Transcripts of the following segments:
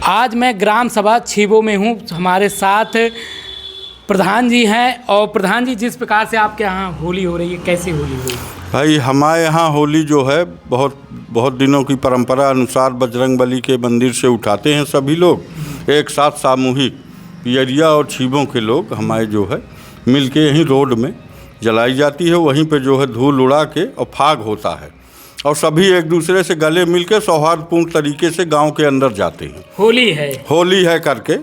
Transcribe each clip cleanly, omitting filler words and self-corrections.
आज मैं ग्राम सभा छिबो में हूँ। हमारे साथ प्रधान जी हैं। और प्रधान जी, जिस प्रकार से आपके यहाँ होली हो रही है, कैसी होली हो रही है? भाई हमारे यहाँ होली जो है बहुत दिनों की परंपरा अनुसार बजरंगबली के मंदिर से उठाते हैं सभी लोग एक साथ सामूहिक। पियरिया और छिबों के लोग हमारे जो है मिल के यहीं रोड में जलाई जाती है, वहीं पे जो है धूल उड़ा के और फाग होता है और सभी एक दूसरे से गले मिल के सौहार्दपूर्ण तरीके से गांव के अंदर जाते हैं। होली है करके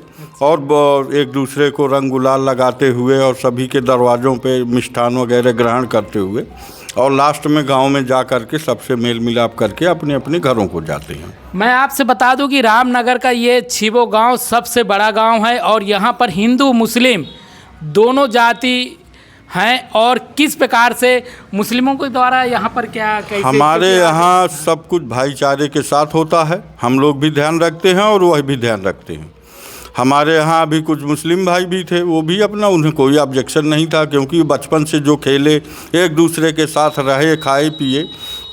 और एक दूसरे को रंग गुलाल लगाते हुए और सभी के दरवाज़ों पे मिष्ठान वगैरह ग्रहण करते हुए और लास्ट में गांव में जा कर के सबसे मेल मिलाप करके अपने अपने घरों को जाते हैं। मैं आपसे बता दूं कि रामनगर का ये छिबो गांव सबसे बड़ा गांव है और यहाँ पर हिंदू मुस्लिम दोनों जाति हैं। और किस प्रकार से मुस्लिमों के द्वारा यहाँ पर कैसे हमारे यहाँ सब कुछ भाईचारे के साथ होता है। हम लोग भी ध्यान रखते हैं और वह भी ध्यान रखते हैं। हमारे यहाँ अभी कुछ मुस्लिम भाई भी थे, वो भी अपना, उन्हें कोई ऑब्जेक्शन नहीं था क्योंकि बचपन से जो खेले एक दूसरे के साथ रहे खाए पिए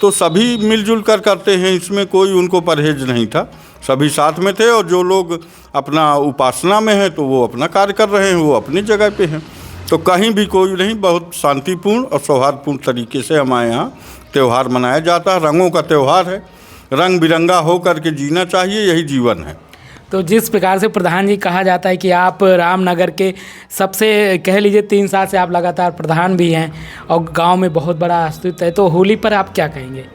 तो सभी मिलजुल कर करते हैं, इसमें कोई उनको परहेज नहीं था। सभी साथ में थे और जो लोग अपना उपासना में हैं तो वो अपना कार्य कर रहे हैं, वो अपनी जगह पे हैं। तो कहीं भी कोई नहीं, बहुत शांतिपूर्ण और सौहार्दपूर्ण तरीके से हमारे यहाँ त्यौहार मनाया जाता है। रंगों का त्यौहार है, रंग बिरंगा हो करके जीना चाहिए, यही जीवन है। तो जिस प्रकार से प्रधान जी कहा जाता है कि आप रामनगर के सबसे कह लीजिए 3 साल से आप लगातार प्रधान भी हैं और गांव में बहुत बड़ा अस्तित्व है, तो होली पर आप क्या कहेंगे?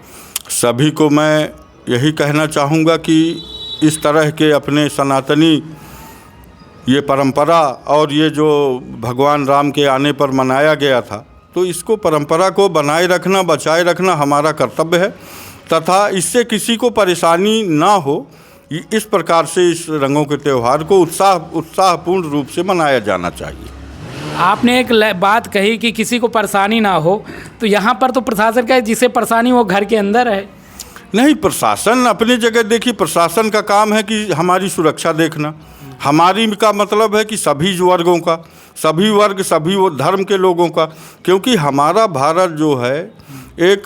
सभी को मैं यही कहना चाहूँगा कि इस तरह के अपने सनातनी ये परंपरा और ये जो भगवान राम के आने पर मनाया गया था, तो इसको परंपरा को बनाए रखना, बचाए रखना हमारा कर्तव्य है तथा इससे किसी को परेशानी ना हो, इस प्रकार से इस रंगों के त्यौहार को उत्साहपूर्ण रूप से मनाया जाना चाहिए। आपने एक बात कही कि किसी को परेशानी ना हो, तो यहाँ पर तो प्रशासन का जिसे परेशानी वो घर के अंदर है। नहीं, प्रशासन अपनी जगह देखिए, प्रशासन का काम है कि हमारी सुरक्षा देखना। हमारी का मतलब है कि सभी वर्गों का, सभी वर्ग, सभी वो धर्म के लोगों का, क्योंकि हमारा भारत जो है एक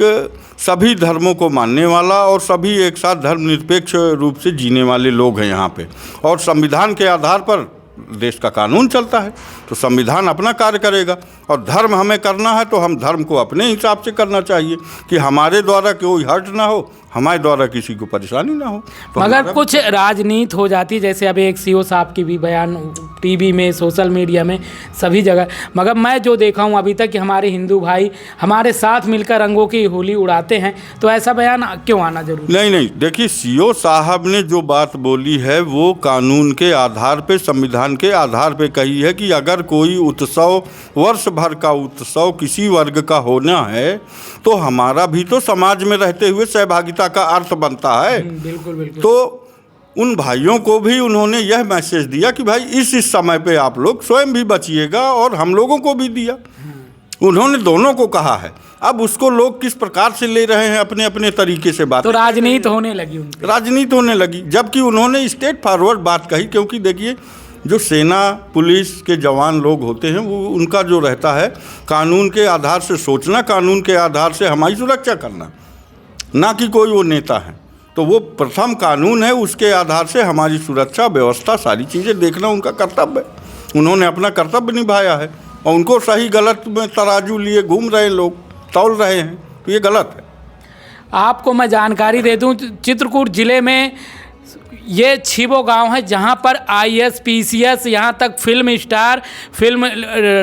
सभी धर्मों को मानने वाला और सभी एक साथ धर्मनिरपेक्ष रूप से जीने वाले लोग हैं यहाँ पे। और संविधान के आधार पर देश का कानून चलता है, तो संविधान अपना कार्य करेगा और धर्म हमें करना है तो हम धर्म को अपने हिसाब से करना चाहिए कि हमारे द्वारा कोई हर्ट ना हो, हमारे द्वारा किसी को परेशानी ना हो। तो मगर कुछ राजनीति हो जाती, जैसे अभी एक सीओ साहब की भी बयान टीवी में, सोशल मीडिया में, सभी जगह। मगर मैं जो देखा हूँ अभी तक कि हमारे हिंदू भाई हमारे साथ मिलकर रंगों की होली उड़ाते हैं, तो ऐसा बयान क्यों आना जरूरी? नहीं, देखिए सीओ साहब ने जो बात बोली है वो कानून के आधार पे, संविधान के आधार पे कही है कि अगर कोई उत्सव, वर्ष भर का उत्सव किसी वर्ग का होना है तो हमारा भी तो समाज में रहते हुए सहभागिता का अर्थ बनता है। बिल्कुल। तो उन भाइयों को भी उन्होंने यह मैसेज दिया कि भाई इस समय पे आप लोग स्वयं भी बचिएगा और हम लोगों को भी दिया। उन्होंने दोनों को कहा है। अब उसको लोग किस प्रकार से ले रहे हैं अपने अपने तरीके से बात, तो राजनीति होने लगी, जबकि उन्होंने स्ट्रेट फॉरवर्ड बात कही। क्योंकि देखिए, जो सेना पुलिस के जवान लोग होते हैं वो उनका जो रहता है कानून के आधार से सोचना, कानून के आधार से हमारी सुरक्षा करना, ना कि कोई वो नेता है। तो वो प्रथम कानून है, उसके आधार से हमारी सुरक्षा व्यवस्था सारी चीज़ें देखना उनका कर्तव्य है। उन्होंने अपना कर्तव्य निभाया है और उनको सही गलत में तराजू लिए घूम रहे लोग, तौल रहे हैं, तो ये गलत है। आपको मैं जानकारी दे दूं, चित्रकूट जिले में ये छिबो गांव है जहां पर IAS PCS, यहां तक फिल्म स्टार, फिल्म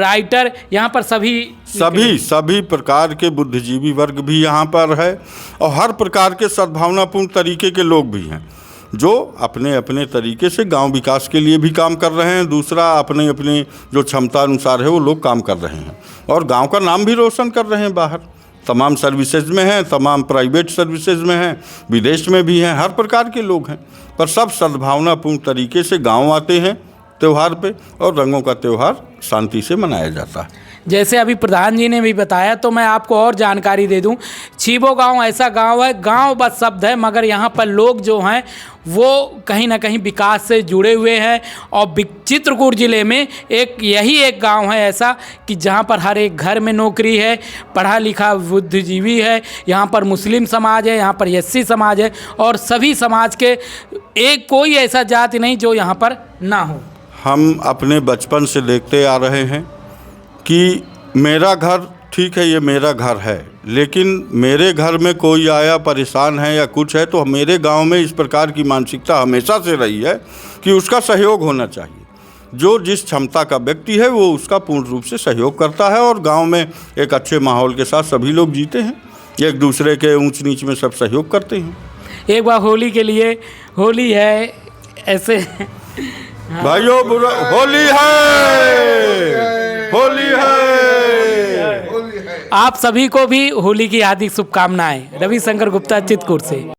राइटर, यहां पर सभी प्रकार के बुद्धिजीवी वर्ग भी यहाँ पर है और हर प्रकार के सद्भावनापूर्ण तरीके के लोग भी हैं जो अपने अपने तरीके से गांव विकास के लिए भी काम कर रहे हैं। दूसरा, अपने अपने जो क्षमता अनुसार है वो लोग काम कर रहे हैं और गांव का नाम भी रोशन कर रहे हैं। बाहर तमाम सर्विसेज में हैं, तमाम प्राइवेट सर्विसेज में हैं, विदेश में भी हैं, हर प्रकार के लोग हैं, पर सब सद्भावनापूर्ण तरीके से गांव आते हैं त्यौहार पे और रंगों का त्यौहार शांति से मनाया जाता है। जैसे अभी प्रधान जी ने भी बताया, तो मैं आपको और जानकारी दे दूं। छिबो गांव ऐसा गांव है, गांव बस शब्द है, मगर यहाँ पर लोग जो हैं वो कहीं ना कहीं विकास से जुड़े हुए हैं। और चित्रकूट ज़िले में यही एक गांव है ऐसा कि जहाँ पर हर एक घर में नौकरी है, पढ़ा लिखा बुद्धिजीवी है। यहाँ पर मुस्लिम समाज है, यहाँ पर एससी समाज है, और सभी समाज के एक कोई ऐसा जाति नहीं जो यहाँ पर ना हो। हम अपने बचपन से देखते आ रहे हैं कि मेरा घर ठीक है, ये मेरा घर है, लेकिन मेरे घर में कोई आया परेशान है या कुछ है तो मेरे गांव में इस प्रकार की मानसिकता हमेशा से रही है कि उसका सहयोग होना चाहिए। जो जिस क्षमता का व्यक्ति है वो उसका पूर्ण रूप से सहयोग करता है, और गांव में एक अच्छे माहौल के साथ सभी लोग जीते हैं, एक दूसरे के ऊंच नीच में सब सहयोग करते हैं। एक बार होली के लिए, होली है ऐसे भाइयों, होली है, होली है। आप सभी को भी होली की हार्दिक शुभकामनाएं। रविशंकर गुप्ता, चित्रकूट से।